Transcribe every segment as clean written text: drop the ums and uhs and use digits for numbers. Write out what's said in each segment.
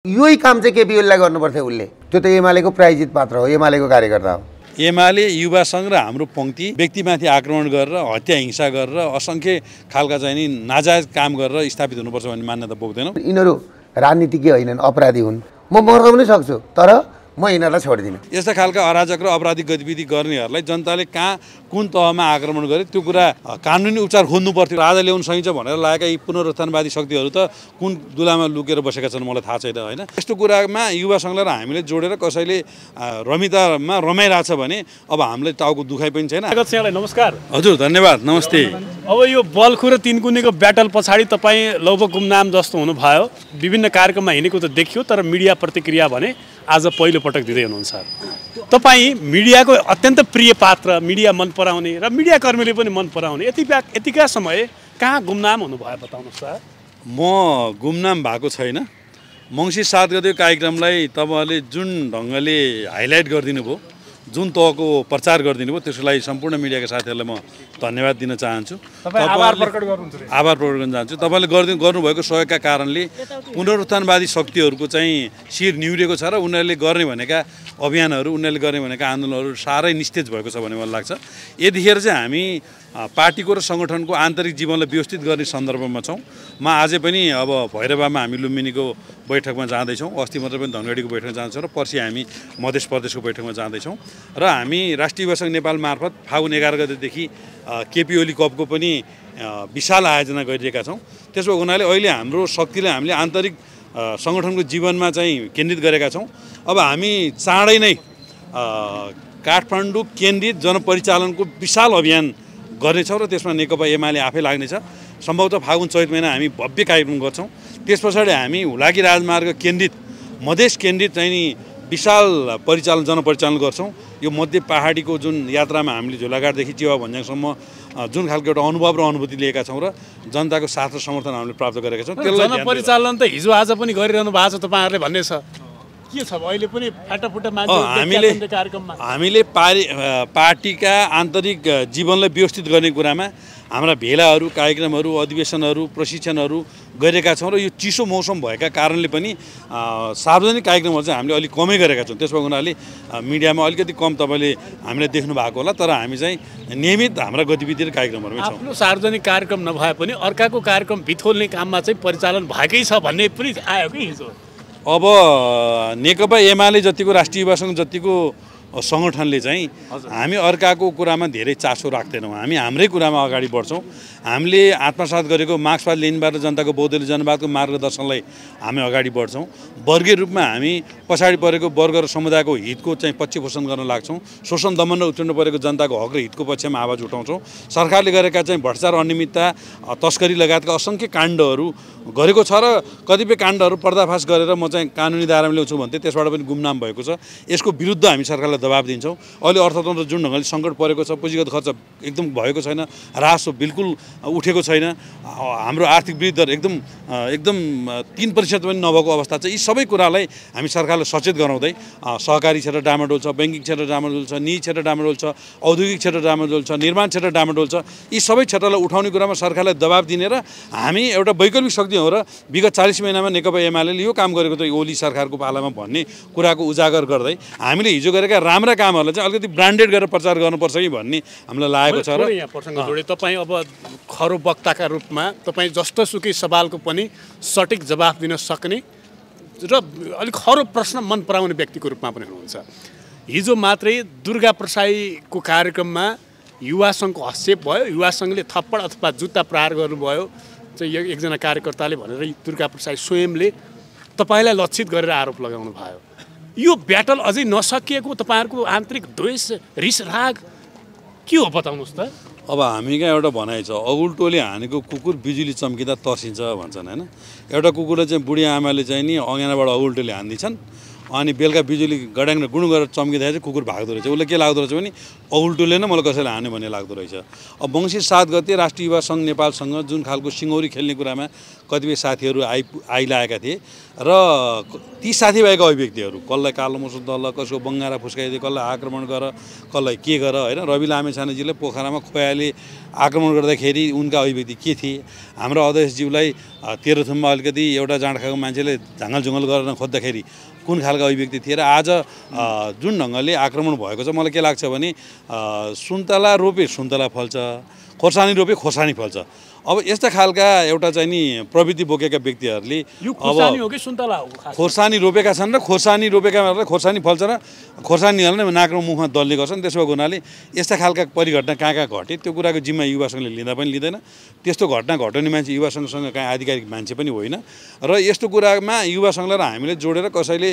यही काम चाहिँ केपी ओलीलाई गर्नुपर्थ्यो उसले। त्यो त एमालेको प्रायोजित पात्र हो, एमालेको कार्यकर्ता हो। एमाले युवा संघ र हाम्रो पंक्ति व्यक्तिमाथि आक्रमण गरेर हत्या हिंसा गरेर असंख्य खालका चाहिँ नि नाजायज काम गरेर स्थापित हुनुपर्छ भन्ने मान्यता बोक्दैनौँ। यिनीहरू राजनीतिज्ञ होइनन्, अपराधी हुन्। म मर्न पनि सक्छु, तर म यिनीहरूलाई छोड्दिनँ। यस्ता खालका अराजक र अपराधिक गतिविधि गर्नेहरूलाई जनताले कहाँ कुन तहमा आक्रमण गरे त्यो कुरा कानुनी उपचार खोज्नु पर्थ्यो। राजा ल्याउन सकिन्छ भनेर लागेका यी पुनरुत्थानवादी शक्तिहरू त कुन दुलामा लुकेर बसेका छन् मलाई थाहा छैन होइन। यस्तो कुरामा युवा संघलाई र हामीले जोडेर कसैले रमितामा रमाइरहेछ भने अब हामीलाई टाउको दुखाइ पनि छैन। नमस्कार हजुर, धन्यवाद, नमस्ते। अब यो बल्खु र तिनकुनेको ब्याटल पछाडि तपाईँ लौभ गुमनाम जस्तो हुनुभयो, विभिन्न कार्यक्रममा हिँडेको त देखियो, तर मिडिया प्रतिक्रिया भने आज पहिलो पटक दिँदै हुनुहुन्छ। तपाईँ मिडियाको अत्यन्त प्रिय पात्र, मिडिया मन पराउने र मिडियाकर्मीले पनि मन पराउने, यतिका समय कहाँ गुमनाम हुनुभयो बताउनुहोस् त। म गुमनाम भएको छैन। मङ्सिर 7 गते कार्यक्रमलाई तपाईँहरूले जुन ढङ्गले हाइलाइट गरिदिनु भयो, जुन तहको प्रचार गरिदिनु भयो, त्यसको लागि सम्पूर्ण मिडियाका साथीहरूलाई म धन्यवाद दिन चाहन्छु। आभार प्रकट गर्न चाहन्छु। तपाईँले गर्नुभएको सहयोगका कारणले पुनरुत्थानवादी शक्तिहरूको चाहिँ शिर निहुरेको छ र उनीहरूले गर्ने भनेका अभियानहरू, उनीहरूले गर्ने भनेका आन्दोलनहरू साह्रै निस्तेज भएको छ भन्ने मलाई लाग्छ। यतिखेर चाहिँ हामी पार्टीको र सङ्गठनको आन्तरिक जीवनलाई व्यवस्थित गर्ने सन्दर्भमा छौँ। म आजै पनि अब भैरवामा हामी लुम्बिनीको बैठकमा जाँदैछौँ, अस्ति मात्र पनि धनगढीको बैठकमा जाँदैछौँ र पर्सि हामी मध्य प्रदेशको बैठकमा जाँदैछौँ र हामी राष्ट्रिय युवा सङ्घ नेपाल मार्फत फागुन 11 गतेदेखि केपी ओली कपको पनि विशाल आयोजना गरिरहेका छौँ। त्यसो हुनाले अहिले हाम्रो शक्तिलाई हामीले आन्तरिक सङ्गठनको जीवनमा चाहिँ केन्द्रित गरेका छौँ। अब हामी चाँडै नै काठमाडौँ केन्द्रित जनपरिचालनको विशाल अभियान गर्नेछौँ र त्यसमा नेकपा एमाले आफै लाग्नेछ। सम्भवतः फागुन चैत महिना हामी भव्य कार्यक्रम गर्छौँ। त्यस पछाडि हामी हुलाकी राजमार्ग केन्द्रित, मधेस केन्द्रित चाहिँ नि विशाल जनपरिचालन गर्छौँ। यो मध्य पहाडीको जुन यात्रामा हामीले झोलाघाटदेखि चिवा भन्ज्याङसम्म जुन खालको एउटा अनुभव र अनुभूति लिएका छौँ र जनताको साथ र समर्थन हामीले प्राप्त गरेका छौँ। त्यसलाई जनपरिचालन त हिजो आज पनि गरिरहनु भएको छ तपाईँहरूले भन्ने छ, के छ अहिले पनि फाटाफुटा हामीले पार्टीका आन्तरिक जीवनलाई व्यवस्थित गर्ने कुरामा हाम्रा भेलाहरू, कार्यक्रमहरू, अधिवेशनहरू, प्रशिक्षणहरू गरेका छौँ र यो चिसो मौसम भएका कारणले पनि सार्वजनिक कार्यक्रमहरू चाहिँ हामीले अलिक कमै गरेका छौँ। त्यसो हुनाले मिडियामा अलिकति कम तपाईँले हामीलाई देख्नु भएको होला, तर हामी चाहिँ नियमित हाम्रा गतिविधि र कार्यक्रमहरूमै छौँ। आफ्नो सार्वजनिक कार्यक्रम नभए पनि अर्काको कार्यक्रम भिथोल्ने काममा चाहिँ परिचालन भएकै छ भन्ने पनि आयो कि हिजो। अब नेकपा एमाले जतिको राष्ट्रिय युवा सङ्घ जतिको सङ्गठनले चाहिँ हामी अर्काको कुरामा धेरै चासो राख्दैनौँ। हामी हाम्रै कुरामा अगाडि बढ्छौँ। हामीले आत्मसात गरेको मार्क्सवाद लेनिनवाद र जनताको बौद्ध जनवादको मार्गदर्शनलाई हामी अगाडि बढ्छौँ। वर्गीय रूपमा हामी पछाडि परेको वर्ग र समुदायको हितको चाहिँ पक्ष पोषण गर्न लाग्छौँ। शोषण दमन र उत्पीडन परेको जनताको हक र हितको पक्षमा आवाज उठाउँछौँ। सरकारले गरेका चाहिँ भ्रष्टाचार, अनियमितता, तस्करी लगायतका असङ्ख्य काण्डहरू गरेको छ र कतिपय काण्डहरू पर्दाफास गरेर म चाहिँ कानुनी दायरामा ल्याउँछु भन्थे, त्यसबाट पनि गुमनाम भएको छ। यसको विरुद्ध हामी सरकारलाई दबाब दिन्छौँ। अहिले अर्थतन्त्र जुन ढङ्गले सङ्कट परेको छ, पुँजीगत खर्च एकदम भएको छैन, राजस्व बिल्कुल उठेको छैन, हाम्रो आर्थिक वृद्धि दर एकदम 3% पनि नभएको अवस्था छ। यी सबै कुरालाई हामी सरकारलाई सचेत गराउँदै सहकारी क्षेत्र डामाडोल छ, ब्याङ्किङ क्षेत्र डामाडोल छ, निजी क्षेत्र डामाडोल छ, औद्योगिक क्षेत्र डामाडोल छ, निर्माण क्षेत्र डामाडोल छ, यी सबै क्षेत्रलाई उठाउने कुरामा सरकारलाई दबाब दिने र हामी एउटा वैकल्पिक शक्ति हो र विगत 40 महिनामा नेकपा एमाले यो काम गरेको त ओली सरकारको पालामा भन्ने कुराको उजागर गर्दै हामीले हिजो गरेका राम्रा कामहरूलाई चाहिँ अलिकति ब्रान्डेड गरेर प्रचार गर्नुपर्छ कि भन्ने हामीलाई लागेको छ। र यहाँ प्रसङ्ग जोडे तपाईँ अब खरो वक्ताका रूपमा तपाईँ जस्तोसुकै सवालको पनि सटिक जवाफ दिन सक्ने र अलिक खरो प्रश्न मन पराउने व्यक्तिको रूपमा पनि हुनुहुन्छ। हिजो मात्रै दुर्गा प्रसाईको कार्यक्रममा युवा सङ्घको हस्तक्षेप भयो, युवा सङ्घले थप्पड अथवा जुत्ता प्रहार गर्नुभयो चाहिँ एकजना कार्यकर्ताले भनेर दुर्गा प्रसाई स्वयंले तपाईँलाई लक्षित गरेर आरोप लगाउनु भयो। यो ब्याटल अझै नसकिएको तपाईँहरूको आन्तरिक द्वेष, रिस, राग के हो बताउनुहोस् त। अब हामी कहाँ एउटा भनाइ छ, अगुल्टोले हानेको कुकुर बिजुली चम्किँदा तर्सिन्छ भन्छन् होइन। एउटा कुकुरलाई चाहिँ बुढी आमाले चाहिँ नि अँगानाबाट अगुल्टोले हानिदिन्छन्, अनि बेलुका बिजुली गड्याङ र गुडुङ गरेर चम्किँदाखेरि चाहिँ कुकुर भाग्दो रहेछ। उसले के लाग्दो रहेछ भने अगुल्टोले नै मलाई कसैले हान्यो भन्ने लाग्दो रहेछ। अब मङ्सिर 7 गते राष्ट्रिय युवा सङ्घ नेपालसँग जुन खालको सिङ्गौरी खेल्ने कुरामा कतिपय साथीहरू आइलागेका थिए र ती साथीभाइका अभिव्यक्तिहरू, कसलाई कालो मुसो दल, कसको बङ्गारा फुस्काइदिए, कसलाई आक्रमण गर, कसलाई के गर होइन। रवि लामेछानेजीले पोखरामा खोयाले आक्रमण गर्दाखेरि उनका अभिव्यक्ति के थिए, हाम्रो अध्यक्षज्यूलाई तेह्रथुममा अलिकति एउटा जाँड खाएको मान्छेले झाँगलझुङ्गल गर्न खोज्दाखेरि कुन खालको अभिव्यक्ति थिए र आज जुन ढङ्गले आक्रमण भएको छ, मलाई के लाग्छ भने सुन्तला रोपे सुन्तला फल्छ, खोर्सानी रोपे खोर्सानी फल्छ। अब यस्ता खालका एउटा चाहिँ नि प्रवृत्ति बोकेका व्यक्तिहरूले खोर्सानी हो कि सुन्तला हो? खोर्सानी रोपेका छन् र खोर्सानी रोपेकाहरूले खोर्सानी फल्छ र खोर्सानी हाल्ने नाकमा मुखमा दल्ने गर्छन्। त्यसो भएको हुनाले यस्ता खालका परिघटना कहाँ घटे त्यो कुराको जिम्मा युवा सङ्घले लिँदा पनि लिँदैन। त्यस्तो घटना घटाउने मान्छे युवा सङ्घसँग कहाँ आधिकारिक मान्छे पनि होइन र यस्तो कुरामा युवा सङ्घलाई र हामीले जोडेर कसैले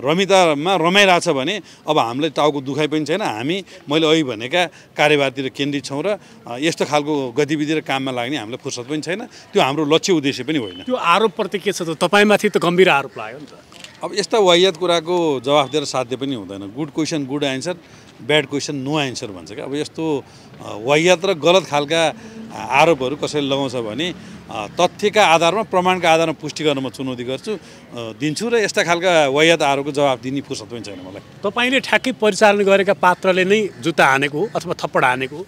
रमितामा रमाइरहेछ भने अब हामीलाई टाउको दुखाइ पनि छैन। मैले अघि भनेका कार्यभारतिर केन्द्रित छौँ र यस्तो खालको गतिविधि र काममा लाग्ने हामीलाई फुर्सद पनि छैन। त्यो हाम्रो लक्ष्य उद्देश्य पनि होइन। त्यो आरोपप्रति के छ त? तपाईँमाथि त गम्भीर आरोप लाग्यो नि त। अब यस्ता वाहियात कुराको जवाफ दिएर साध्य पनि हुँदैन। Good question good answer, bad question no answer भन्छ क्या। अब यस्तो वाहियात र गलत खालका आरोपहरू कसैले लगाउँछ भने तथ्यका आधारमा प्रमाणका आधारमा पुष्टि गर्न म चुनौती दिन्छु र यस्ता खालका वाहियात आरोपको जवाफ दिने फुर्सद पनि छैन मलाई। तपाईँले ठ्याक्कै परिचालन गरेका पात्रले नै जुत्ता हानेको हो अथवा थप्पड हानेको हो?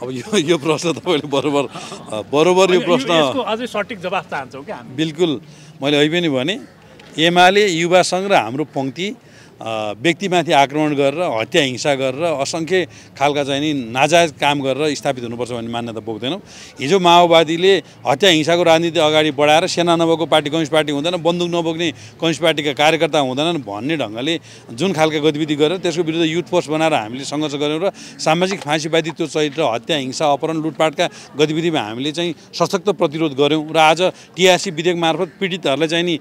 अब यो प्रश्न तपाईँले बरोबर यो प्रश्न अझै सठिक जवाफ चाहन्छौँ क्या। बिल्कुल मैले अहिले पनि भने एमाले युवा सङ्घ र हाम्रो पङ्क्ति व्यक्तिमाथि आक्रमण गरेर हत्या हिंसा गरेर असङ्ख्य खालका चाहिँ नि नाजायज काम गरेर स्थापित हुनुपर्छ भन्ने मान्यता बोक्दैनौँ। हिजो माओवादीले हत्या हिंसाको राजनीति अगाडि बढाएर सेना नभएको पार्टी कम्युनिस्ट पार्टी हुँदैन, बन्दुक नबोक्ने कम्युनिस्ट पार्टीका कार्यकर्ता हुँदैनन् भन्ने ढङ्गले जुन खालका गतिविधि गरेर त्यसको विरुद्ध युथ फोर्स बनाएर हामीले सङ्घर्ष गऱ्यौँ र सामाजिक फाँसीवादी त्यो चरित्र हत्या हिंसा अपहरण लुटपाटका गतिविधिमा हामीले चाहिँ सशक्त प्रतिरोध गऱ्यौँ र आज टिआरसी विधेयक मार्फत पीडितहरूलाई चाहिँ नि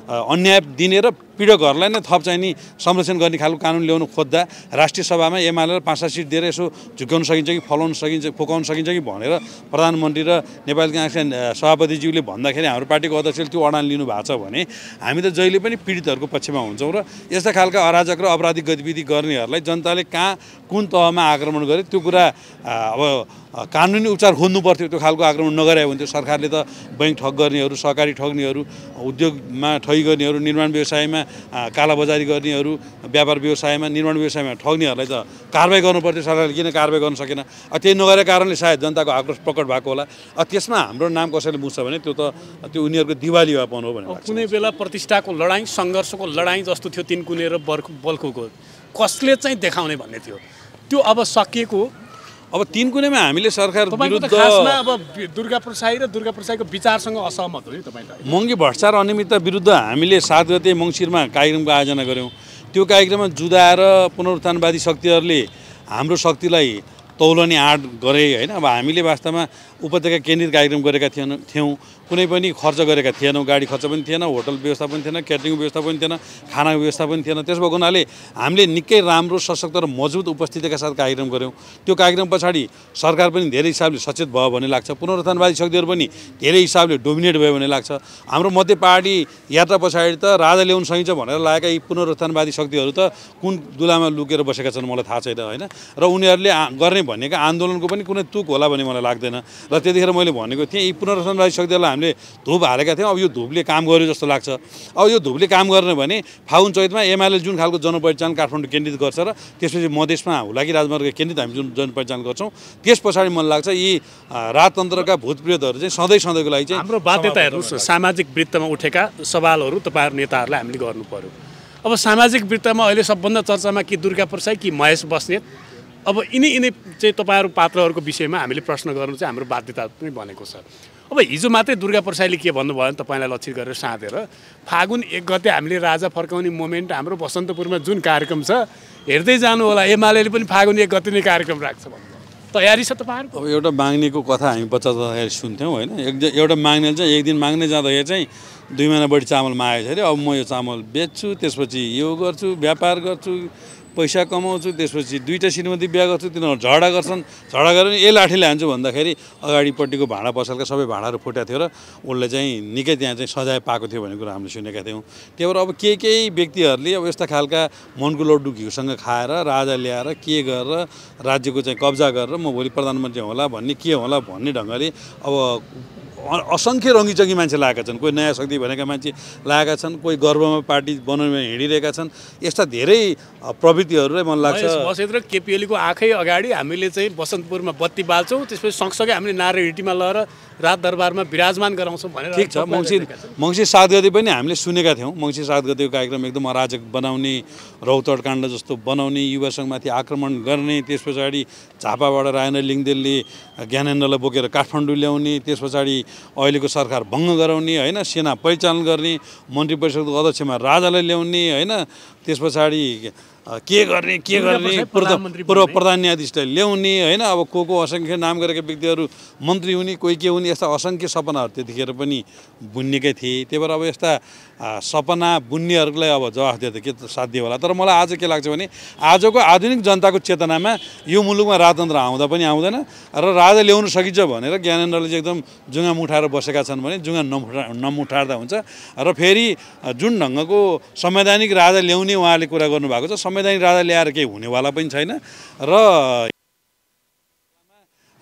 अन्याय दिने र पीडकहरूलाई नै थप चाहिँ नि संरक्षण गर्ने खालको कानुन ल्याउनु खोज्दा राष्ट्रिय सभामा एमाले 5 सिट दिएर यसो झुक्याउन सकिन्छ कि फलाउन सकिन्छ फुकाउन सकिन्छ कि भनेर प्रधानमन्त्री र नेपाली काङ्ग्रेसका सभापतिज्यूले भन्दाखेरि हाम्रो पार्टीको अध्यक्षले त्यो अडान लिनु भएको छ भने हामी त जहिले पनि पीडितहरूको पक्षमा हुन्छौँ र यस्ता खालका अराजक र अपराधिक गतिविधि गर्नेहरूलाई जनताले कहाँ कुन तहमा आक्रमण गरे त्यो कुरा अब कानुनी उपचार खोज्नु पर्थ्यो। त्यो खालको आक्रमण नगरायो भने त्यो सरकारले त बैंक ठग गर्नेहरू, सहकारी ठग्नेहरू, उद्योगमा ठगी गर्नेहरू, निर्माण व्यवसायमा कालाबजारी गर्नेहरू, व्यापार व्यवसायमा निर्माण व्यवसायमा ठग्नेहरूलाई त कारबाही गर्नुपर्थ्यो। सरकारले किन कारबाही गर्न सकेन? त्यही नगरेको कारणले सायद जनताको आक्रोश प्रकट भएको होला। त्यसमा हाम्रो नाम कसैले बुझ्छ भने त्यो उनीहरूको दिवालियापन हो भने लाग्छ। कुनै बेला प्रतिष्ठाको लडाइँ, सङ्घर्षको लडाइँ जस्तो थियो तिनकुने र बल्खुको कसले चाहिँ देखाउने भन्ने थियो, त्यो अब सकिएको। अब तिनकुनेमा हामीले सरकार विरुद्ध खासमा अब दुर्गा प्रसाई र दुर्गा प्रसाईको विचारसँग असहमत हो नि तपाईँ? महँगी भ्रष्टाचार अनियमितता विरुद्ध हामीले 7 गते मङ्सिरमा कार्यक्रमको आयोजना गऱ्यौँ। त्यो कार्यक्रममा जुधाएर पुनरुत्थानवादी शक्तिहरूले हाम्रो शक्तिलाई तौलने आँट गरे होइन। अब हामीले वास्तवमा उपत्यका केन्द्रित कार्यक्रम गरेका थियौँ। कुनै पनि खर्च गरेका थिएनौँ। गाडी खर्च पनि थिएन, होटल व्यवस्था पनि थिएन, क्याटरिङ व्यवस्था पनि थिएन, खानाको व्यवस्था पनि थिएन। त्यस भएको हुनाले हामीले निकै राम्रो सशक्त र मजबुत उपस्थितिका साथ कार्यक्रम गऱ्यौँ। त्यो कार्यक्रम पछाडि सरकार पनि धेरै हिसाबले सचेत भयो भन्ने लाग्छ। पुनरुत्थानवादी शक्तिहरू पनि धेरै हिसाबले डोमिनेट भयो भन्ने लाग्छ। हाम्रो मध्य पहाडी यात्रा पछाडि त राजा ल्याउन सकिन्छ भनेर लागेका यी पुनरुत्थानवादी शक्तिहरू त कुन दुलामा लुकेर बसेका छन् मलाई थाहा छैन होइन। र उनीहरूले गर्ने भनेको आन्दोलनको पनि कुनै तुक होला भन्ने मलाई लाग्दैन। र त्यतिखेर मैले भनेको थिएँ यी पुनरुत्थानवादी शक्तिहरूलाई हामीले धुप हालेका थियौँ। अब यो धुपले काम गर्यो जस्तो लाग्छ। अब यो धुपले काम गर्ने भने फागुन चैतमा एमाले जुन खालको जनपरिचालन काठमाडौँ केन्द्रित गर्छ र त्यसपछि मधेसमा हुलाकी राजमार्ग केन्द्रित हामी जुन जनपरिचालन गर्छौँ त्यस पछाडि मलाई लाग्छ यी राजतन्त्रका भूतप्रेतहरू चाहिँ सधैँको लागि चाहिँ हाम्रो बाध्यता हेर्नुहोस्, सामाजिक वृत्तमा उठेका सवालहरू तपाईँहरू नेताहरूलाई हामीले गर्नु पर्यो। अब सामाजिक वृत्तमा अहिले सबभन्दा चर्चामा कि दुर्गा प्रसाई कि महेश बस्नेत, अब यिनी चाहिँ तपाईँहरू पात्रहरूको विषयमा हामीले प्रश्न गर्नु चाहिँ हाम्रो बाध्यता पनि बनेको छ। अब हिजो मात्रै दुर्गा प्रसाईले के भन्नुभयो भने तपाईँलाई लक्षित गरेर साँधेर फागुन 1 गते हामीले राजा फर्काउने मोमेन्ट हाम्रो बसन्तपुरमा जुन कार्यक्रम छ हेर्दै जानु होला, एमाले पनि फागुन 1 गते नै कार्यक्रम राख्छ भन्नु तयारी छ तपाईँहरूको? अब एउटा माग्नेको कथा हामी बच्चा जाँदाखेरि सुन्थ्यौँ होइन। एउटा माग्नेले चाहिँ एक दिन माग्ने जाँदाखेरि चाहिँ 2 महिना बढी चामल मागेको छ अरे। अब म यो चामल बेच्छु, त्यसपछि यो गर्छु, व्यापार गर्छु, पैसा कमाउँछु, त्यसपछि 2टा श्रीमती बिहा गर्छु, तिनीहरू झगडा गर्छन्, झगडा गरेर ए लाठीले हान्छु भन्दाखेरि अगाडिपट्टिको भाँडा पसलका सबै भाँडाहरू फुटेको थियो र उसले चाहिँ निकै त्यहाँ चाहिँ सजाय पाएको थियो भन्ने कुरा हामीले सुनेका थियौँ। त्यही भएर अब केही व्यक्तिहरूले अब यस्ता खालका मनको लड्डु घिउसँग खाएर राजा ल्याएर के गरेर राज्यको चाहिँ कब्जा गरेर म भोलि प्रधानमन्त्री होला भन्ने के होला भन्ने ढङ्गले अब असङ्ख्य रङ्गीचङ्गी मान्छे लागेका छन्, कोही नयाँ शक्ति भनेका मान्छे लागेका छन्, कोही गर्वमा पार्टी बनाउन हिँडिरहेका छन्। यस्ता धेरै प्रवृत्तिहरूलाई मलाई लाग्छ बसेत र केपिएलको आँखै अगाडि हामीले चाहिँ बसन्तपुरमा बत्ती बाल्छौँ, त्यसपछि सँगसँगै हामीले नारायणहिटीमा लगेर राज दरबारमा विराजमान गराउँछौँ भनेर। ठिक छ, मङ्सिर 7 गते पनि हामीले सुनेका थियौँ। मङ्सिर 7 गतेको कार्यक्रम एकदम अराजक बनाउने, रौतहट काण्ड जस्तो बनाउने, युवा सङ्घमाथि आक्रमण गर्ने, त्यस पछाडि झापाबाट राजेन्द्र लिङदेलले ज्ञानेन्द्रलाई बोकेर काठमाडौँ ल्याउने, त्यस पछाडि अहिलेको सरकार भङ्ग गराउने होइन, सेना परिचालन गर्ने, मन्त्री परिषदको अध्यक्षमा राजालाई ल्याउने होइन, त्यस पछाडि के गर्ने पूर्व प्रधान न्यायाधीशलाई ल्याउने होइन। अब को असङ्ख्य नाम गरेका व्यक्तिहरू मन्त्री हुने, कोही के हुने, यस्ता असङ्ख्य सपनाहरू त्यतिखेर पनि बुन्नेकै थिए। त्यही भएर अब यस्ता सपना बुन्नेहरूलाई अब जवाफ दिएर के साध्य होला। तर मलाई आज के लाग्छ भने आजको आधुनिक जनताको चेतनामा यो मुलुकमा राजतन्त्र आउँदा पनि आउँदैन र राजा ल्याउनु सकिन्छ भनेर ज्ञानेन्द्रले चाहिँ एकदम जुङ्गा मुठाएर बसेका छन् भने जुङ्गा नमुठार्दा हुन्छ। र फेरि जुन ढङ्गको संवैधानिक राजा ल्याउने उहाँले कुरा गर्नुभएको छ, संवैधानिक राजा ल्याएर केही हुनेवाला पनि छैन र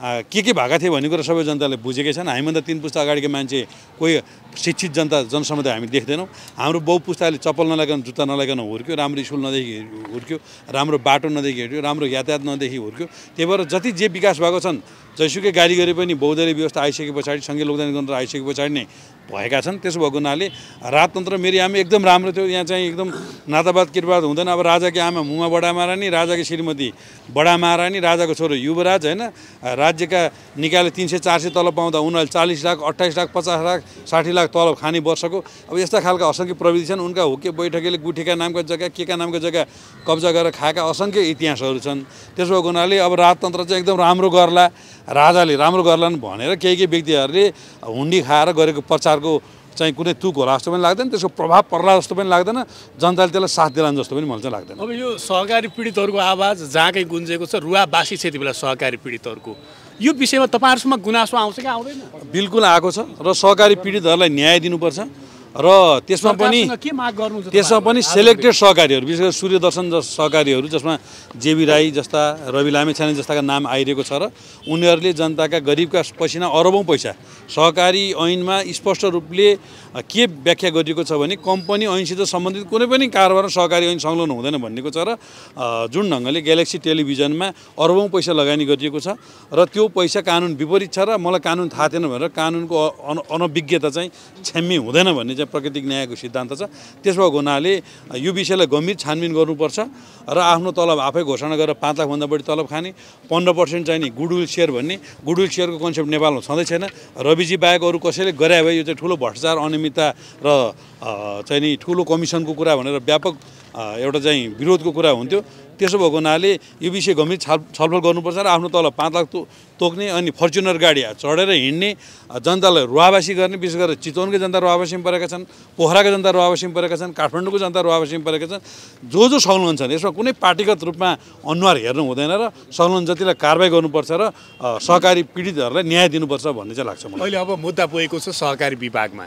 के भएका थिए भन्ने कुरा सबै जनताले बुझेकै छन्। हामीभन्दा 3 पुस्ता अगाडिको मान्छे कोही शिक्षित जनसमुदाय हामी देख्दैनौँ। हाम्रो बाउ पुस्ताले चप्पल नलाइकन, जुत्ता नलाइकन हुर्क्यो, राम्रो स्कुल नदेखि हुर्क्यो, राम्रो बाटो नदेखि हिँड्यो, राम्रो यातायात नदेखि हुर्क्यो। त्यही भएर जति जे विकास भएको छन्, जयसुकै गाडी गरे पनि बहुदलीय व्यवस्था आइसके पछाडि, सङ्घीय लोकतान्त्रिक गणतन्त्र आइसके पछाडि नै भएका छन्। त्यसो भएको हुनाले राजतन्त्र मेरी आमा एकदम राम्रो थियो। यहाँ चाहिँ एकदम नातावाद किरवाद हुँदैन। अब राजाकी आमा मुमा बडा महारानी, राजाकी श्रीमती बडा महारानी, राजाको छोरो युवराज होइन, राज्यका निकायले 300-400 तलब पाउँदा उनीहरूले 40 लाख, 28 लाख, 50 लाख, 60 लाख तलब खाने वर्षको। अब यस्ता खालका असङ्ख्य प्रविधि छन्। उनका हुके बैठकीले गुठीका नामका जग्गा, केका नामका जग्गा कब्जा गरेर खाएका असङ्ख्य इतिहासहरू छन्। त्यसो भएको हुनाले अब राजतन्त्र चाहिँ एकदम राम्रो गर्ला, राजाले राम्रो गर्लान् भनेर केही व्यक्तिहरूले हुन्डी खाएर गरेको प्रचारको चाहिँ कुनै तुक होला जस्तो पनि लाग्दैन, त्यसको प्रभाव पर्ला जस्तो पनि लाग्दैन, जनताले त्यसलाई साथ दिलान् जस्तो पनि मलाई चाहिँ लाग्दैन। अब यो सहकारी पीडितहरूको आवाज जहाँकै गुन्जेको छ, रुवाबासी छ यति बेला सहकारी पीडितहरूको, यो विषयमा तपाईँहरूसम्म गुनासो आउँछ कि आउँदैन? बिल्कुल आएको छ र सहकारी पीडितहरूलाई न्याय दिनुपर्छ र त्यसमा पनि सेलेक्टेड सहकारीहरू, विशेष गरी सूर्यदर्शन सहकारीहरू जसमा जेबी राई जस्ता, रवि लामेछाने जस्ताका नाम आइरहेको छ र उनीहरूले जनताका गरिबका पसिना अरबौँ पैसा सहकारी ऐनमा स्पष्ट रूपले के व्याख्या गरिएको छ भने कम्पनी ऐनसित सम्बन्धित कुनै पनि कारोबारमा सहकारी ऐन संलग्न हुँदैन भन्नेको छ र जुन ढङ्गले ग्यालेक्सी टेलिभिजनमा अरबौँ पैसा लगानी गरिएको छ र त्यो पैसा कानुन विपरीत छ र मलाई कानुन थाहा थिएन भनेर कानुनको अनभिज्ञता चाहिँ क्षम्य हुँदैन भन्ने प्राकृतिक न्यायको सिद्धान्त छ। त्यसो भएको हुनाले यो विषयलाई गम्भीर छानबिन गर्नुपर्छ र आफ्नो तलब आफै घोषणा गरेर 5 लाखभन्दा बढी तलब खाने, 15% चाहिँ नि गुडविल सेयर भन्ने, गुडविल सेयरको कन्सेप्ट नेपालमा छँदै छैन। रविजी बाहेक अरू कसैले गरे भए यो चाहिँ ठुलो भ्रष्टाचार, अनियमितता र चाहिँ नि ठुलो कमिसनको कुरा भनेर व्यापक एउटा चाहिँ विरोधको कुरा हुन्थ्यो। त्यसो भएको हुनाले यो विषय गम्भीर छलफल गर्नुपर्छ र आफ्नो तलब 5 लाख तोक्ने अनि फर्च्युनर गाडी चढेर हिँड्ने, जनतालाई रुवाबासी गर्ने, विशेष गरेर चितवनकै जनता रुवाबासीमा परेका छन्, पोखराका जनता रुवाबासीमा परेका छन्, काठमाडौँको जनता रुवाबासीमा परेका छन्। जो संलग्न छन् यसमा कुनै पार्टीगत रूपमा अनुहार हेर्नु हुँदैन र संलग्न जतिलाई कारबाही गर्नुपर्छ र सहकारी पीडितहरूलाई न्याय दिनुपर्छ भन्ने चाहिँ लाग्छ मलाई। अहिले अब मुद्दा पुगेको छ सहकारी विभागमा।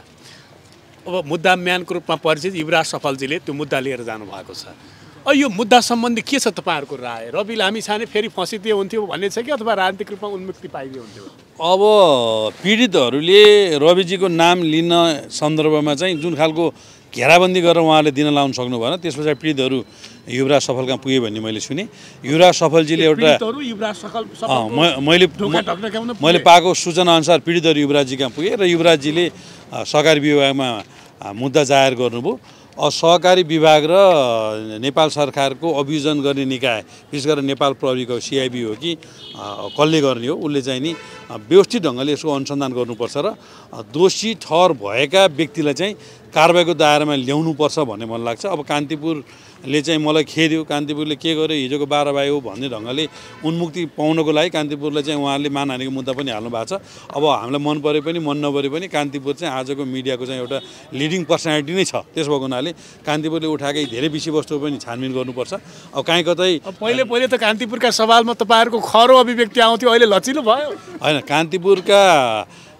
अब मुद्दा म्यानको रूपमा परिचित युवराज सफलजीले त्यो मुद्दा लिएर जानुभएको छ। यो मुद्दा सम्बन्धी के छ तपाईँहरूको राय? रवि लामिछाने फेरि फँसिदिए हुन्थ्यो भन्ने छ कि अथवा राजनीतिक रूपमा उन्मुक्ति पाइदिए हुन्थ्यो? अब पीडितहरूले रविजीको नाम लिन सन्दर्भमा चाहिँ जुन खालको घेराबन्दी गरेर उहाँले दिन लाउन सक्नु भएन, त्यस पछाडि पीडितहरू युवराज सफल कहाँ पुगे भन्ने मैले सुने। युवराज सफलजीले एउटा मैले पाएको सूचना अनुसार पीडितहरू युवराजजी कहाँ पुगे र युवराजजीले सहकारी विभागमा मुद्दा जाहेर गर्नुभयो। सहकारी विभाग र नेपाल सरकारको अभियोजन गर्ने निकाय, विशेष गरेर नेपाल प्रहरीको सिआइबी हो कि कसले गर्ने हो, उसले चाहिँ नि व्यवस्थित ढङ्गले यसको अनुसन्धान गर्नुपर्छ र दोषी ठहर भएका व्यक्तिलाई चाहिँ कारबाहीको दायरामा ल्याउनुपर्छ भन्ने मलाई लाग्छ। अब कान्तिपुरले चाहिँ मलाई खेद्यो, कान्तिपुरले के गर्यो, हिजोको 12 भाइ हो भन्ने ढङ्गले उन्मुक्ति पाउनको लागि कान्तिपुरलाई चाहिँ उहाँले मानहानिको मुद्दा पनि हाल्नु भएको छ। अब हामीलाई मन परे पनि मन नपरे पनि कान्तिपुर चाहिँ आजको मिडियाको चाहिँ एउटा लिडिङ पर्सनालिटी नै छ। त्यसो भएको हुनाले कान्तिपुरले उठाएकै धेरै विषयवस्तु पनि छानबिन गर्नुपर्छ। अब कहीँ कतै पहिले त कान्तिपुरका सवालमा तपाईँहरूको खरो अभिव्यक्ति आउँथ्यो, अहिले लचिलो भयो होइन। कान्तिपुरका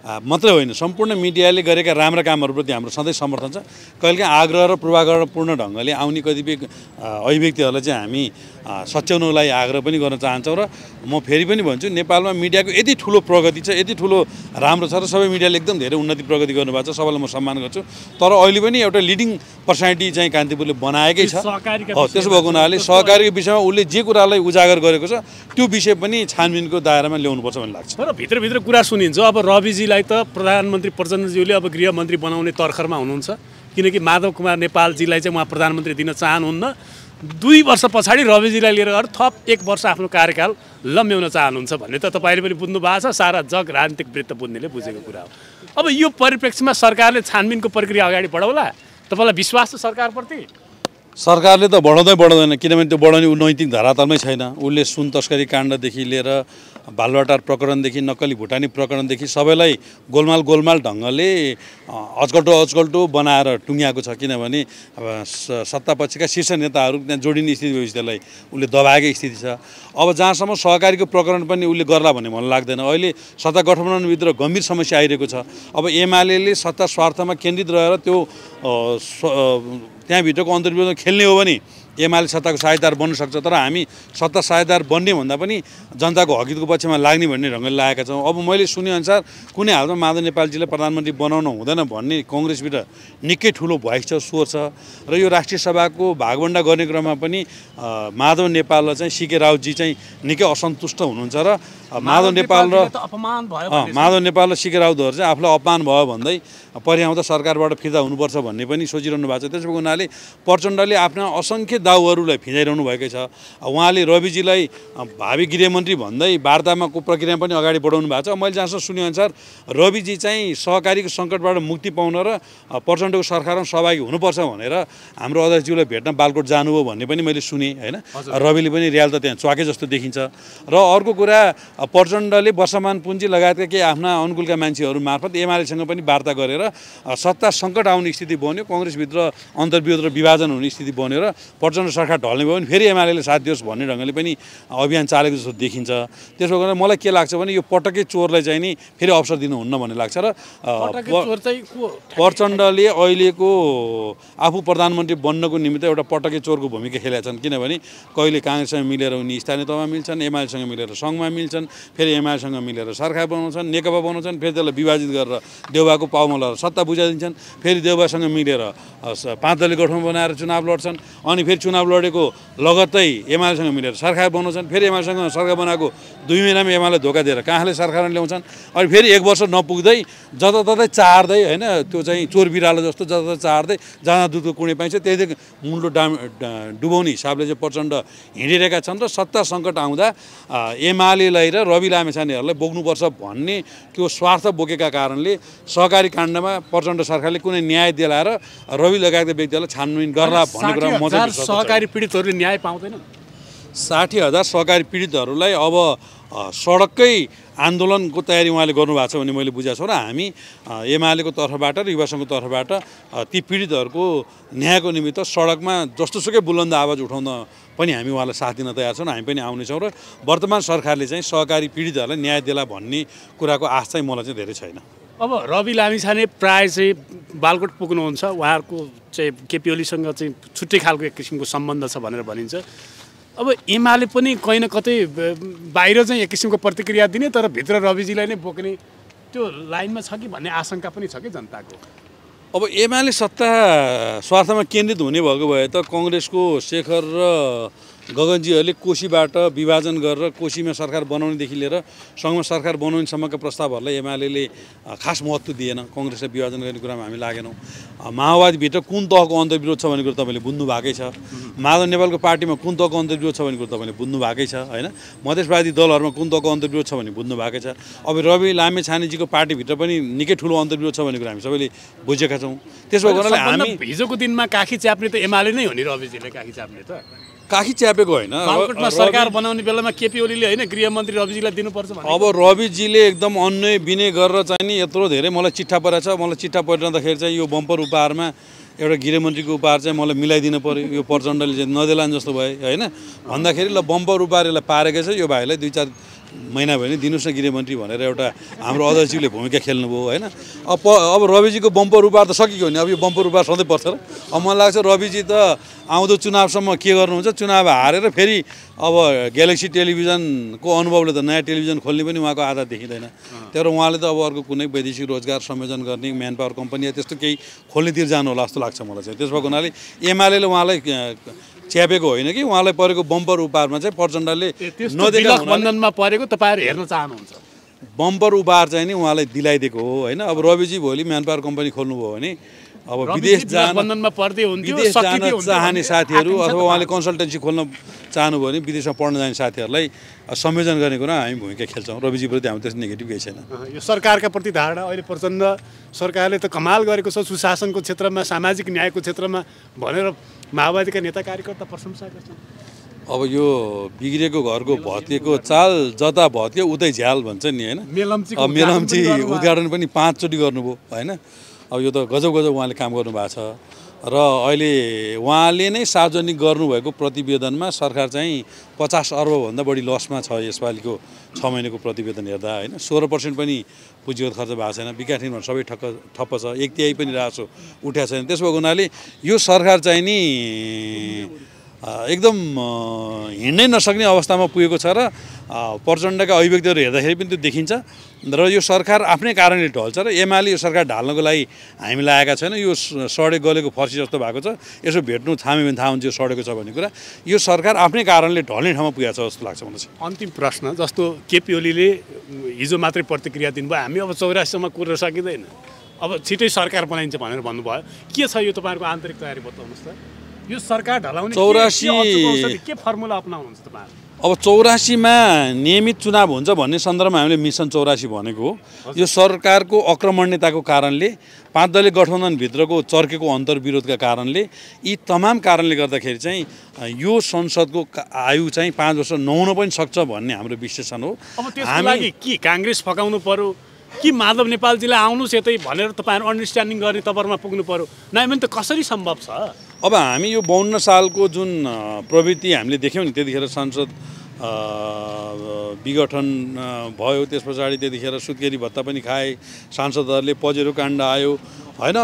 मात्रै होइन सम्पूर्ण मिडियाले गरेका राम्रा कामहरूप्रति हाम्रो सधैँ समर्थन छ। कहिलेकाहीँ आग्रह र पूर्वाग्रहपूर्ण ढङ्गले आउने कतिपय अभिव्यक्तिहरूलाई चाहिँ हामी सच्याउनको लागि आग्रह पनि गर्न चाहन्छौँ र म फेरि पनि भन्छु नेपालमा मिडियाको यति ठुलो प्रगति छ, यति ठुलो राम्रो छ र सबै मिडियाले एकदम धेरै उन्नति प्रगति गर्नुभएको छ, सबैलाई म सम्मान गर्छु। तर अहिले पनि एउटा लिडिङ पर्सनालिटी चाहिँ कान्तिपुरले बनाएकै छ। त्यसो भएको हुनाले सहकारीको विषयमा उसले जे कुरालाई उजागर गरेको छ त्यो विषय पनि छानबिनको दायरामा ल्याउनुपर्छ भन्ने लाग्छ। तर भित्रभित्र कुरा सुनिन्छ अब रविजीलाई त प्रधानमन्त्री प्रचण्डज्यूले अब गृहमन्त्री बनाउने तर्खरमा हुनुहुन्छ, किनकि माधव कुमार नेपालजीलाई चाहिँ उहाँ प्रधानमन्त्री दिन चाहनुहुन्न। 2 वर्ष पछाडि रविजीलाई लिएर गएर थप 1 वर्ष आफ्नो कार्यकाल लम्ब्याउन चाहनुहुन्छ भन्ने त तपाईँले पनि बुझ्नु भएको छ, सारा जग राजनीतिक वृत्त बुझ्नेले बुझेको कुरा हो। अब यो परिप्रेक्ष्यमा सरकारले छानबिनको प्रक्रिया अगाडि बढाउला? तपाईँलाई विश्वास छ सरकारप्रति? सरकारले त बढाउँदैन, किनभने त्यो बढाउने नैतिक धरातलमै छैन। उसले सुन तस्करी काण्डदेखि लिएर बालुवाटार प्रकरणदेखि नक्कली भुटानी प्रकरणदेखि सबैलाई गोलमाल ढङ्गले अचकल्टो बनाएर टुङ्ग्याएको छ। किनभने सत्तापक्षका शीर्ष नेताहरू त्यहाँ जोडिने स्थिति भएपछि त्यसलाई उसले दबाएकै स्थिति छ। अब जहाँसम्म सहकारीको प्रकरण पनि उसले गर्ला भन्ने मलाई लाग्दैन। अहिले सत्ता गठबन्धनभित्र गम्भीर समस्या आइरहेको छ। अब एमाले सत्ता स्वार्थमा केन्द्रित रहेर त्यो त्यहाँभित्रको अन्तर्विरोध खेल्ने हो भने एमाले सत्ताको साझेदार बन्न सक्छ। तर हामी सत्ता साझेदार बन्ने भन्दा पनि जनताको हकितको पक्षमा लाग्ने भन्ने ढङ्गले लागेका छौँ। अब मैले सुनेअनुसार कुनै हालमा माधव नेपालजीलाई प्रधानमन्त्री बनाउनु हुँदैन भन्ने कङ्ग्रेसभित्र निकै ठुलो भोइस छ, स्वर छ। र यो राष्ट्रिय सभाको भागभण्डा गर्ने क्रममा पनि माधव नेपाल र चाहिँ सीके राउतजी चाहिँ निकै असन्तुष्ट हुनुहुन्छ र माधव नेपाल र सीके राउतहरू चाहिँ आफूलाई अपमान भयो भन्दै पर्याउँदा सरकारबाट फिर्ता हुनुपर्छ भन्ने पनि सोचिरहनु भएको छ। त्यसको हुनाले प्रचण्डले आफ्ना असङ्ख्य दाउहरूलाई फिजाइरहनु भएकै छ। उहाँले रविजीलाई भावी गृहमन्त्री भन्दै वार्तामा प्रक्रिया पनि अगाडि बढाउनु भएको छ। मैले जहाँसम्म सुनेअनुसार रविजी चाहिँ सहकारीको सङ्कटबाट मुक्ति पाउन र प्रचण्डको सरकारमा सहभागी हुनुपर्छ भनेर हाम्रो अध्यक्षज्यूलाई भेट्न बालकोट जानुभयो भन्ने पनि मैले सुने होइन। रविले पनि रियाल त त्यहाँ च्वाके जस्तो देखिन्छ। र अर्को कुरा प्रचण्डले वर्षमान पुन्जी लगायतका केही आफ्ना अनुकूलका मान्छेहरू मार्फत एमालेसँग पनि वार्ता गरेर सत्ता सङ्कट आउने स्थिति बन्यो, कङ्ग्रेसभित्र अन्तर्विरोध र विभाजन हुने स्थिति बन्यो र प्रचण्ड सरकार ढल्ने भयो भने फेरि एमाले साथ दियोस् भन्ने ढङ्गले पनि अभियान चालेको जस्तो देखिन्छ। त्यसो गरेर मलाई के लाग्छ भने यो पटकै चोरलाई चाहिँ नि फेरि अवसर दिनुहुन्न भन्ने लाग्छ। र प्रचण्डले अहिलेको आफू प्रधानमन्त्री बन्नको निमित्त एउटा पटकै चोरको भूमिका खेलेका छन्। किनभने कहिले काङ्ग्रेससँग मिलेर उनी स्थानीय तहमा मिल्छन्, एमालेसँग मिलेर सङ्घमा मिल्छन्, फेरि एमालेसँग मिलेर सरकार बनाउँछन्, नेकपा बनाउँछन्, फेरि त्यसलाई विभाजित गरेर देउबाको पाउमा लगाएर सत्ता बुझाइदिन्छन्, फेरि देउबासँग मिलेर 5 दलीय गठबन्धन बनाएर चुनाव लड्छन्, अनि फेरि चुनाव लडेको लगत्तै एमालेसँग मिलेर सरकार बनाउँछन्, फेरि एमालेसँग सरकार बनाएको 2 महिनामा एमाले धोका दिएर कहाँले सरकारमा ल्याउँछन्, अनि फेरि 1 वर्ष नपुग्दै जताततै चार्दै होइन त्यो चाहिँ चोर बिरालो जस्तो जताततै चार्दै जहाँ दुधको कुँडे पाइन्छ त्यही मुन्डो डुबाउने हिसाबले चाहिँ प्रचण्ड हिँडिरहेका छन्। र सत्ता सङ्कट आउँदा एमालेलाई र रवि लामेछानेहरूलाई बोक्नुपर्छ भन्ने त्यो स्वार्थ बोकेका कारणले सहकारी काण्डमा प्रचण्ड सरकारले कुनै न्याय दिलाएर रवि लगायतका व्यक्तिहरूलाई छानबिन गर्ला भन्ने कुरा म चाहिँ सहकारी पीडितहरूले न्याय पाउँदैनन्। 60,000 सहकारी पीडितहरूलाई अब सडककै आन्दोलनको तयारी उहाँले गर्नुभएको छ भन्ने मैले बुझेको छु। र हामी एमालेको तर्फबाट र युवा सङ्घको तर्फबाट ती पीडितहरूको न्यायको निमित्त सडकमा जस्तोसुकै बुलन्द आवाज उठाउन पनि हामी उहाँलाई साथ दिन तयार छौँ। हामी पनि आउनेछौँ र वर्तमान सरकारले चाहिँ सहकारी पीडितहरूलाई न्याय दिला भन्ने कुराको आश चाहिँ मलाई चाहिँ धेरै छैन। अब रवि लामिछाने प्राय चाहिँ बालकोट पुग्नुहुन्छ, उहाँहरूको चाहिँ केपी ओलीसँग चाहिँ छुट्टै खालको एक किसिमको सम्बन्ध छ भनेर भनिन्छ। अब एमाले पनि कहीँ न कतै बाहिर चाहिँ एक किसिमको प्रतिक्रिया दिने तर भित्र रविजीलाई नै बोक्ने त्यो लाइनमा छ कि भन्ने आशंका पनि छ कि जनताको। अब एमाले सत्ता स्वार्थमा केन्द्रित हुने भएको भए त कङ्ग्रेसको शेखर र गगनजीहरूले कोशीबाट विभाजन गरेर कोशीमा सरकार बनाउनेदेखि लिएर सङ्घमा सरकार बनाउनेसम्मका प्रस्तावहरूलाई एमाले खास महत्त्व दिएन। कङ्ग्रेसलाई विभाजन गर्ने कुरामा हामी लागेनौँ। माओवादीभित्र कुन तहको अन्तर्विरोध छ भन्ने कुरो तपाईँले बुझ्नु भएकै छ। माधव नेपालको पार्टीमा कुन तहको अन्तर्विरोध छ भन्ने कुरो तपाईँले बुझ्नु भएकै छ होइन। मधेसवादी दलहरूमा कुन तहको अन्तर्विरोध छ भन्ने बुझ्नु भएकै छ। अब रवि लामेछानेजीको पार्टीभित्र पनि निकै ठुलो अन्तर्विरोध छ भन्ने कुरा हामी सबैले बुझेका छौँ। त्यसो गर्नाले हामी हिजोको दिनमा काखी च्याप्ने त एमाले नै हो नि, रविजीले काखी च्याप्ने त काखी च्यापेको होइन। बालकोटमा सरकार बनाउने बेलामा केपी ओलीले होइन गृहमन्त्री रविजीलाई दिनुपर्छ भने अब रविजीले एकदम अन्य विनय गरेर चाहिँ नि यत्रो धेरै मलाई चिट्ठा परेको छ। मलाई चिट्ठा परिरहँदाखेरि चाहिँ यो बम्पर उपहारमा एउटा गृहमन्त्रीको उपहार चाहिँ मलाई मिलाइदिनु पऱ्यो, यो प्रचण्डले चाहिँ नदेलान् जस्तो भयो होइन। भन्दाखेरि ल बम्पर उपहार यसलाई पारेकै छ, यो भाइलाई 2-4 महिना भयो भने दिनुहोस् न गृहमन्त्री भनेर एउटा हाम्रो अध्यक्षले भूमिका खेल्नुभयो होइन। अब रविजीको बम्पर उपहार त सकियो भने अब यो बम्पर उपहार सधैँ पर्छ र। अब मलाई लाग्छ रविजी त आउँदो चुनावसम्म के गर्नुहुन्छ, चुनाव हारेर फेरि अब ग्यालेक्सी टेलिभिजनको अनुभवले त नयाँ टेलिभिजन खोल्ने पनि उहाँको आधार देखिँदैन। तर उहाँले त अब अर्को कुनै वैदेशिक रोजगार संयोजन गर्ने म्यान पावर कम्पनी या त्यस्तो केही खोल्नेतिर जानु होला जस्तो लाग्छ मलाई चाहिँ। त्यस भएको हुनाले एमाले उहाँलाई च्यापेको होइन कि उहाँलाई परेको बम्पर उपहारमा चाहिँ प्रचण्डले नदेका बन्धनमा परेको तपाईँहरू हेर्न चाहनुहुन्छ। बम्पर उपहार चाहिँ नि उहाँलाई दिलाइदिएको हो होइन। अब रविजी भोलि म्यान पावर कम्पनी खोल्नुभयो भने अब विदेश जान चाहने साथीहरू अथवा उहाँले कन्सल्टेन्सी खोल्न चाहनुभयो भने विदेशमा पढ्न जाने साथीहरूलाई संयोजन गर्ने कुरा हामी भूमिका खेल्छौँ। रविजीप्रति हाम्रो त्यस्तो नेगेटिभ केही छैन। यो सरकारका प्रति धारणा अहिले प्रचण्ड सरकारले त कमाल गरेको छ सुशासनको क्षेत्रमा, सामाजिक न्यायको क्षेत्रमा भनेर माओवादीका नेता कार्यकर्ता प्रशंसा गर्छन्। अब यो बिग्रेको घरको भत्केको चाल जता भत्क्यो उतै झ्याल भन्छ नि होइन। मेलम्ची उद्घाटन पनि 5 चोटि गर्नुभयो होइन। अब यो त गजब उहाँले काम गर्नुभएको छ र अहिले उहाँले नै सार्वजनिक गर्नुभएको प्रतिवेदनमा सरकार चाहिँ 50 अर्बभन्दा बढी लसमा छ यसपालिको 6 महिनाको प्रतिवेदन हेर्दा होइन। 16% पनि पुँजीगत खर्च भएको छैन, विकास निर्माण सबै ठप्प छ, 1/3 पनि राजस्व उठाएको छैन। त्यस भएको हुनाले यो सरकार चाहिँ नि एकदम हिँड्नै नसक्ने अवस्थामा पुगेको छ र प्रचण्डका अभिव्यक्तिहरू हेर्दाखेरि पनि त्यो देखिन्छ र यो सरकार आफ्नै कारणले ढल्छ र एमाले यो सरकार ढाल्नको लागि हामी लागेका छैन। यो सडेको गलेको फर्सी जस्तो भएको छ, यसो भेट्नु थाम्यो भने थाहा हुन्छ यो सडेको छ भन्ने कुरा। यो सरकार आफ्नै कारणले ढल्ने ठाउँमा पुगेको छ जस्तो लाग्छ मलाई चाहिँ। अन्तिम प्रश्न जस्तो केपी ओलीले हिजो मात्रै प्रतिक्रिया दिनुभयो, हामी अब 84सम्म कुर्न सकिँदैन, अब छिटै सरकार बनाइन्छ भनेर भन्नुभयो। के छ यो तपाईँहरूको आन्तरिक तयारी बताउनुहोस् त। यो सरकार ढलाउने 84 के फर्मुला अपनाउनुहुन्छ तपाईँहरू? अब 84मा नियमित चुनाव हुन्छ भन्ने सन्दर्भमा हामीले मिसन 84 भनेको हो। यो सरकारको अक्रमण्यताको कारणले 5 दलीय गठबन्धनभित्रको चर्केको अन्तर्विरोधका कारणले यी तमाम कारणले गर्दाखेरि चाहिँ यो संसदको आयु चाहिँ 5 वर्ष नहुन पनि सक्छ भन्ने हाम्रो विश्लेषण हो। अब त्यसको लागि के काङ्ग्रेस फकाउनु पर्यो कि माधव नेपालजीलाई आउनुहोस् यतै भनेर तपाईँहरू अन्डरस्ट्यान्डिङ गर्ने तवरमा पुग्नु पर्यो? नयाँ भने त कसरी सम्भव छ? अब हामी यो 52 सालको जुन प्रवृत्ति हामीले देख्यौँ नि, त्यतिखेर संसद विघटन भयो, त्यस पछाडि त्यतिखेर सुत्केरी भत्ता पनि खाए, सांसदहरूले पजेरो काण्ड आयो होइन।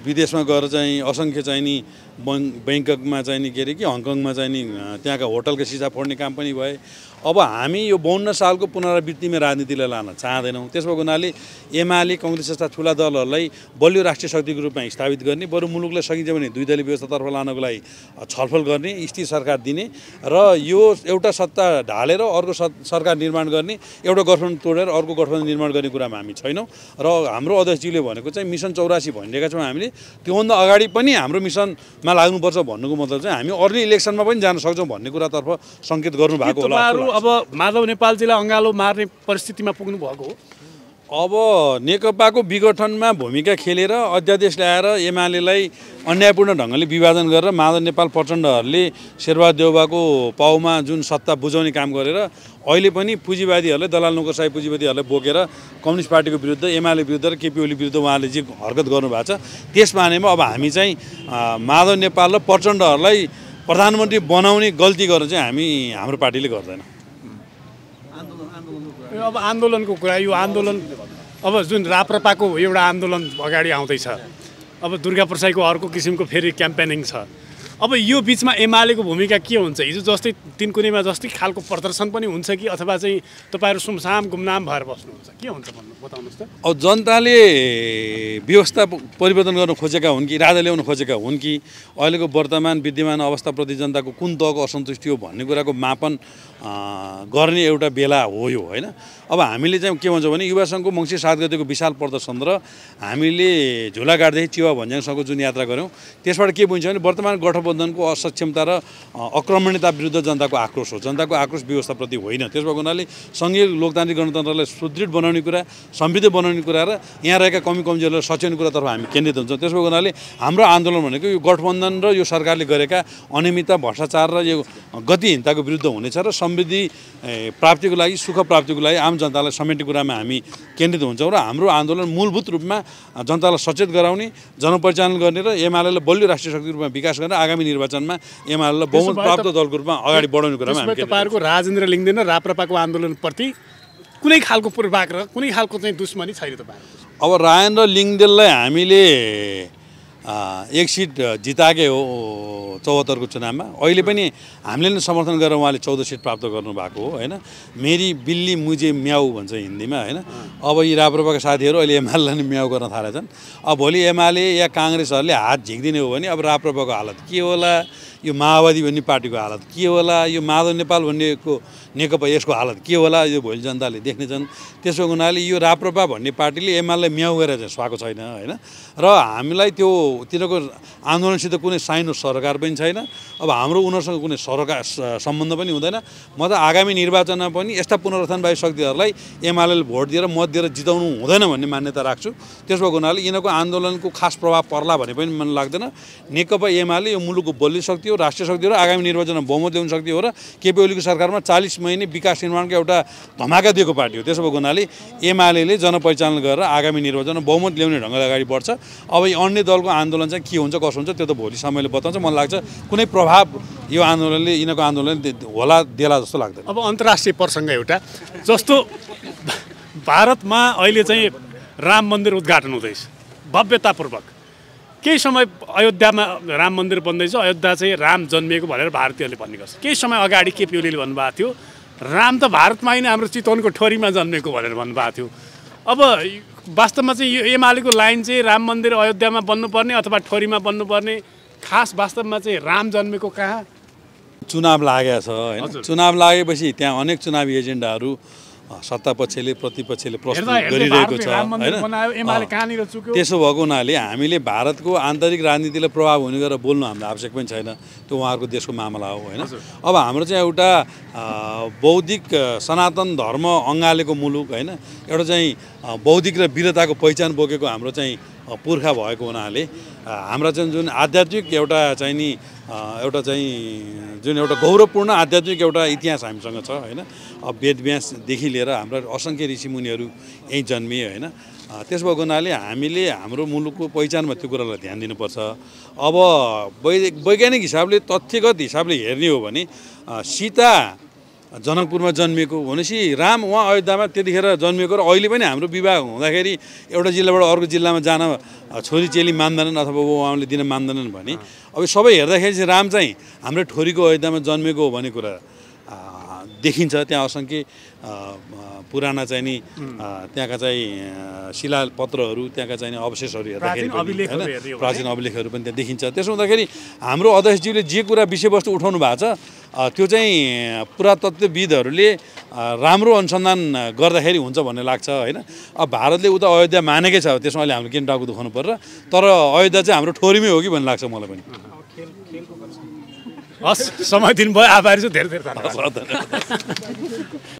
विदेशमा गएर चाहिँ असङ्ख्य चाहिँ नि बैङ्ककमा चाहिँ नि के अरे कि हङकङमा चाहिँ नि त्यहाँका होटलका सिसा फोड्ने काम पनि भए। अब हामी यो 52 सालको पुनरावृत्तिमा राजनीतिलाई लान चाहँदैनौँ। त्यस भएको हुनाले एमाले काङ्ग्रेस जस्ता ठुला दलहरूलाई बलियो राष्ट्रिय शक्तिको रूपमा स्थापित गर्ने, बरु मुलुकलाई सकिन्छ भने 2 दलीय व्यवस्थातर्फ लानको लागि छलफल गर्ने, स्थिर सरकार दिने र यो एउटा सत्ता ढालेर अर्को सरकार निर्माण गर्ने, एउटा गठबन्धन तोडेर अर्को गठबन्धन निर्माण गर्ने कुरामा हामी छैनौँ। र हाम्रो अध्यक्षजीले भनेको चाहिँ मिसन 84 भनिरहेका छौँ हामीले। त्योभन्दा अगाडि पनि हाम्रो मिसनमा लाग्नुपर्छ भन्नुको मतलब चाहिँ हामी अर्ली इलेक्सनमा पनि जान सक्छौँ भन्ने कुरातर्फ सङ्केत गर्नुभएको होला। अब माधव नेपालजीलाई अँगालो मार्ने परिस्थितिमा पुग्नु भएको हो। अब नेकपाको विघटनमा भूमिका खेलेर अध्यादेश ल्याएर एमालेलाई अन्यायपूर्ण ढङ्गले विभाजन गरेर माधव नेपाल प्रचण्डहरूले शेरबहादुर देउवाको पाउमा जुन सत्ता बुझाउने काम गरेर अहिले पनि पुँजीवादीहरूले, दलाल नोकरसाही पुँजीवादीहरूलाई बोकेर कम्युनिस्ट पार्टीको विरुद्ध, एमाले विरुद्ध र केपी ओली विरुद्ध उहाँले जे हरकत गर्नुभएको छ त्यस मानेमा अब हामी चाहिँ माधव नेपाल र प्रचण्डहरूलाई प्रधानमन्त्री बनाउने गल्ती गरेर चाहिँ हाम्रो पार्टीले गर्दैन। अब आन्दोलनको कुरा, यो आन्दोलन अब जुन राप्रपाको एउटा आन्दोलन अगाडि आउँदैछ, अब दुर्गा प्रसाईको अर्को किसिमको फेरि क्याम्पेनिङ छ। अब यो बिचमा एमालेको भूमिका के हुन्छ? हिजो जस्तै तिनकुनेमा जस्तै खालको प्रदर्शन पनि हुन्छ कि अथवा चाहिँ तपाईँहरू सुमसाम गुमनाम भएर बस्नुहुन्छ? के हुन्छ भन्नु बताउनुहोस् त। अब जनताले व्यवस्था परिवर्तन गर्न खोजेका हुन् कि राजा ल्याउन खोजेका हुन् कि अहिलेको वर्तमान विद्यमान अवस्थाप्रति जनताको कुन तहको असन्तुष्टि हो भन्ने कुराको मापन गर्ने एउटा बेला हो यो होइन। अब हामीले चाहिँ के भन्छौँ भने युवा सङ्घको मङ्सिर 7 गतेको विशाल प्रदर्शन र हामीले झुलाघाटदेखि चिवा भन्ज्याङसम्मको जुन यात्रा गऱ्यौँ त्यसबाट के बुझ्छ भने वर्तमान गठबन्धनको असक्षमता र अक्रमण्यता विरुद्ध जनताको आक्रोश हो। जनताको आक्रोश व्यवस्थाप्रति होइन। त्यस भएको हुनाले सङ्घीय लोकतान्त्रिक गणतन्त्रलाई सुदृढ बनाउने कुरा, समृद्ध बनाउने कुरा र यहाँ रहेका कमी कमजोरीलाई सच्याउने कुरातर्फ हामी केन्द्रित हुन्छौँ। त्यस भएको हुनाले हाम्रो आन्दोलन भनेको यो गठबन्धन र यो सरकारले गरेका अनियमितता, भ्रष्टाचार र यो गतिहीनताको विरुद्ध हुनेछ र समृद्धि प्राप्तिको लागि, सुख प्राप्तिको लागि आम जनतालाई समेट्ने कुरामा हामी केन्द्रित हुन्छौँ र हाम्रो आन्दोलन मूलभूत रूपमा जनतालाई सचेत गराउने, जनपरिचालन गर्ने र एमालेलाई बलियो राष्ट्रिय शक्तिको रूपमा विकास गरेर आगामी आगामी निर्वाचनमा एमालेलाई बहुमत प्राप्त दलको रूपमा अगाडि बढाउने कुरामा हामी तपाईँहरूको राजेन्द्र लिङ्गदेन र राप्रपाको आन्दोलनप्रति कुनै खालको पूर्वाग्रह कुनै खालको चाहिँ दुश्मनी छैन तपाईँहरूको? अब राजेन्द्र लिङ्गदेनलाई हामीले एक सिट जिताएकै हो 74को चुनावमा। अहिले पनि हामीले नै समर्थन गरेर उहाँले 14 सिट प्राप्त गर्नुभएको हो होइन। मेरी बिल्ली मुझे म्याउ भन्छ हिन्दीमा होइन। अब यी राप्रपाका साथीहरू अहिले एमालेलाई नै म्याउ गर्न थालेछन्। अब भोलि एमाले या काङ्ग्रेसहरूले हात झिक्दिने हो भने अब राप्रपाको हालत के होला, यो माओवादी भन्ने पार्टीको हालत के होला, यो माधव नेपाल भन्नेको नेकपा यसको हालत के होला, यो भोलि जनताले देख्नेछन्। त्यसो हुनाले यो राप्रपा भन्ने पार्टीले एमालेलाई म्याउ गरेर चाहिँ सुहाएको छैन होइन। र हामीलाई त्यो तिनीहरूको आन्दोलनसित कुनै साइनो सरकार पनि छैन। अब हाम्रो उनीहरूसँग कुनै सरकार सम्बन्ध पनि हुँदैन। म त आगामी निर्वाचनमा पनि यस्ता पुनरुत्थानवादी शक्तिहरूलाई एमालेले भोट दिएर मत दिएर जिताउनु हुँदैन भन्ने मान्यता राख्छु। त्यसो भएको हुनाले यिनीहरूको आन्दोलनको खास प्रभाव पर्ला भने पनि मन लाग्दैन। नेकपा एमाले यो मुलुकको बलियो शक्ति हो, राष्ट्रिय शक्ति हो र आगामी निर्वाचनमा बहुमत ल्याउने शक्ति हो र केपी ओलीको सरकारमा 40 महिने विकास निर्माणको एउटा धमाका दिएको पार्टी हो। त्यसो भएको हुनाले एमाले जनपरिचालन गरेर आगामी निर्वाचनमा बहुमत ल्याउने ढङ्गले अगाडि बढ्छ। अब यो अन्य दलको आन्दोलन चाहिँ के हुन्छ कसो हुन्छ त्यो त भोलि समयले बताउँछ। मलाई लाग्छ कुनै प्रभाव यो आन्दोलनले यिनीहरूको आन्दोलनले होला देला जस्तो लाग्दैन। अब अन्तर्राष्ट्रिय प्रसङ्ग एउटा जस्तो भारतमा अहिले चाहिँ राम मन्दिर उद्घाटन हुँदैछ भव्यतापूर्वक। केही समय अयोध्यामा राम मन्दिर बन्दैछ, अयोध्या चाहिँ राम जन्मिएको भनेर भारतीयहरूले भन्ने गर्छ। केही समय अगाडि केपी ओलीले भन्नुभएको थियो राम त भारतमा होइन हाम्रो चितवनको ठोरीमा जन्मेको भनेर भन्नुभएको थियो। अब वास्तवमा चाहिँ यो एमालेको लाइन चाहिँ राम मन्दिर अयोध्यामा बन्नुपर्ने अथवा ठोरीमा बन्नुपर्ने, खास वास्तवमा चाहिँ राम जन्मेको कहाँ? चुनाव लागेको छ होइन। चुनाव लागेपछि त्यहाँ अनेक चुनावी एजेन्डाहरू सत्ता पक्षले प्रतिपक्षले प्रस्तुत गरिरहेको छ होइन। त्यसो भएको हुनाले हामीले भारतको आन्तरिक राजनीतिलाई प्रभाव हुने गरेर बोल्नु हाम्रो आवश्यक पनि छैन। त्यो उहाँहरूको देशको मामला हो होइन। अब हाम्रो चाहिँ एउटा बौद्धिक सनातन धर्म अँगालेको मुलुक होइन, एउटा चाहिँ बौद्धिक र वीरताको पहिचान बोकेको हाम्रो चाहिँ पुर्खा भएको हुनाले हाम्रा चाहिँ जुन आध्यात्मिक एउटा चाहिँ नि एउटा चाहिँ जुन एउटा गौरवपूर्ण आध्यात्मिक एउटा इतिहास हामीसँग छ होइन। अब वेदव्यासदेखि लिएर हाम्रा असङ्ख्य ऋषिमुनिहरू यहीँ जन्मिए होइन। त्यसो भएको हुनाले हामीले हाम्रो मुलुकको पहिचानमा त्यो कुरालाई ध्यान दिनुपर्छ। अब वैज्ञानिक हिसाबले तथ्यगत हिसाबले हेर्ने हो भने सीता जनकपुरमा जन्मिएको भनेपछि राम उहाँ अयोध्यामा त्यतिखेर जन्मिएको र अहिले पनि हाम्रो विवाह हुँदाखेरि एउटा जिल्लाबाट अर्को जिल्लामा जान छोरी चेली मान्दैनन् अथवा उहाँले दिन मान्दैनन् भने अब सबै हेर्दाखेरि चाहिँ राम चाहिँ हाम्रो ठोरीको अयोध्यामा जन्मेको हो भन्ने कुरा देखिन्छ। त्यहाँ असङ्ख्य पुराना चाहिँ नि त्यहाँका चाहिँ शिलापत्रहरू त्यहाँका चाहिँ अवशेषहरू हेर्दाखेरि होइन प्राचीन अभिलेखहरू पनि त्यहाँ देखिन्छ। त्यसो हुँदाखेरि हाम्रो अध्यक्षज्यूले जे कुरा विषयवस्तु उठाउनु भएको छ त्यो चाहिँ पुरातत्त्वविदहरूले राम्रो अनुसन्धान गर्दाखेरि हुन्छ भन्ने लाग्छ होइन। अब भारतले उता अयोध्या मानेकै छ त्यसमा अहिले हामीले किन टाउको दुखाउनु पर्छ, तर अयोध्या चाहिँ हाम्रो ठोरीमै हो कि भन्ने लाग्छ मलाई पनि। हस्, समय दिनुभयो, आभारी छु, धेरै धेरै धन्यवाद।